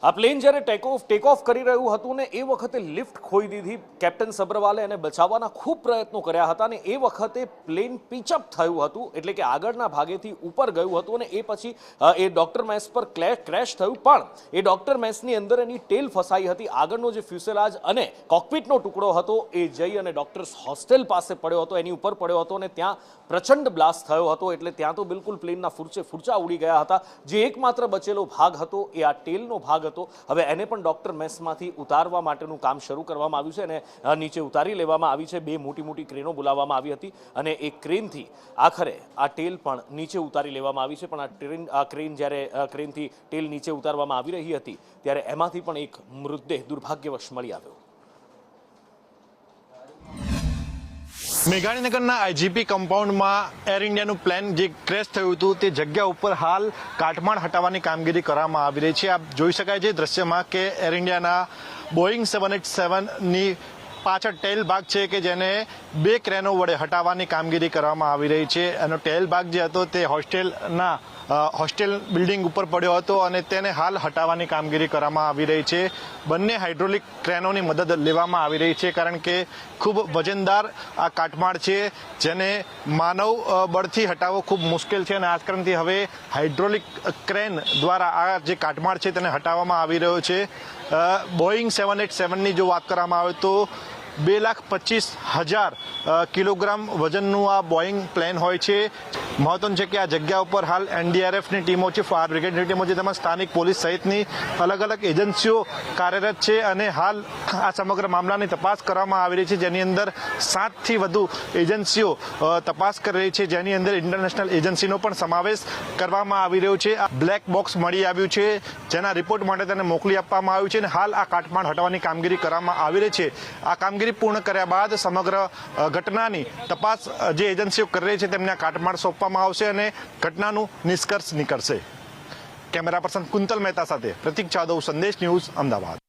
આ પ્લેન જ્યારે take off કરી રહ્યું હતું ને એ વખતે લિફ્ટ ખોઈ દીધી કેપ્ટન સબરવાલે એને બચાવવાના ખૂબ પ્રયત્નો કર્યા હતા અને એ વખતે પ્લેન પિચઅપ થયું હતું એટલે કે આગળના ભાગેથી ઉપર ગયું હતું અને એ પછી એ ડોક્ટર મેસ પર ક્રેશ થયું પણ એ ડોક્ટર મેસની અંદર એની ટેલ ફસાઈ હતી આગળનો જે ફ્યુસેલાજ અને કોકપિટનો ટુકડો હતો એ જઈ અને ડોક્ટર્સ હોસ્ટેલ પાસે પડ્યો હતો એની ઉપર પડ્યો હતો અને ત્યાં પ્રચંડ બ્લાસ્ટ થયો હતો એટલે ત્યાં તો બિલકુલ પ્લેનના ફૂરચા ઉડી ગયા હતા જે એકમાત્ર બચેલો ભાગ હતો એ આ ટેલનો ભાગ હતો હવે એને પણ ડોક્ટર મેસમાંથી ઉતારવા માટેનું કામ શરૂ કરવામાં આવ્યું છે અને નીચે ઉતારી લેવામાં આવી છે બે મોટી ક્રેનો બોલાવવામાં આવી હતી અને એ ક્રેનથી આખરે આ ટેલ પણ નીચે ઉતારી લેવામાં આવી છે પણ આ ક્રેન જ્યારે ક્રેનથી ટેલ નીચે ઉતારવામાં આવી રહી હતી ત્યારે એમાંથી પણ એક મૃતદેહ દુર્ભાગ્યવશ મળી આવ્યો। મેઘાણીનગરના આઈજીપી કમ્પાઉન્ડમાં એર ઇન્ડિયાનું પ્લેન જે ક્રેશ થયું હતું તે જગ્યા ઉપર હાલ કાટમાળ હટાવવાની કામગીરી કરવામાં આવી રહી છે। આપ જોઈ શકાય છે દ્રશ્યમાં કે એર ઇન્ડિયાના બોઈંગ 787ની પાછળ ટેલ ભાગ છે કે જેને બે ક્રેનો વડે હટાવવાની કામગીરી કરવામાં આવી રહી છે। એનો ટેલ ભાગ જે હતો તે હોસ્ટેલ બિલ્ડિંગ ઉપર પડ્યો હતો અને તેને હાલ હટાવવાની કામગીરી કરવામાં આવી રહી છે। બંને હાઇડ્રોલિક ક્રેનોની મદદ લેવામાં આવી રહી છે કારણ કે ખૂબ વજનદાર આ કાટમાળ છે જેને માનવ બળથી હટાવવો ખૂબ મુશ્કેલ છે અને આ કારણથી હવે હાઇડ્રોલિક ક્રેન દ્વારા આ જે કાટમાળ છે તેને હટાવવામાં આવી રહ્યો છે। બોઈંગ 787ની જો વાત કરવામાં આવે તો 2,25,000 કિલોગ્રામ વજનનું આ બોઈંગ પ્લેન હોય છે। મહત્વનું છે કે આ જગ્યા ઉપર હાલ એનડીઆરએફની ટીમો છે, ફાયર બ્રિગેડની ટીમો છે, તેમજ સ્થાનિક પોલીસ સહિતની અલગ અલગ એજન્સીઓ કાર્યરત છે અને હાલ આ સમગ્ર મામલાની તપાસ કરવામાં આવી રહી છે જેની અંદર 7થી વધુ એજન્સીઓ તપાસ કરી રહી છે જેની અંદર ઇન્ટરનેશનલ એજન્સીનો પણ સમાવેશ કરવામાં આવી રહ્યો છે। આ બ્લેક બોક્સ મળી આવ્યું છે જેના રિપોર્ટ માટે તેને મોકલી આપવામાં આવ્યું છે અને હાલ આ કાટમાળ હટાવવાની કામગીરી કરવામાં આવી રહી છે। આ કામગીરી પૂર્ણ કર્યા બાદ સમગ્ર ઘટનાની તપાસ જે એજન્સીઓ કરી રહી છે તેમને કાટમાળ સોંપવામાં આવશે અને ઘટનાનું નિષ્કર્ષ નીકળશે। કેમેરા પર્સન કુંતલ મહેતા સાથે પ્રતીક જાદવ, સંદેશ ન્યૂઝ, અમદાવાદ।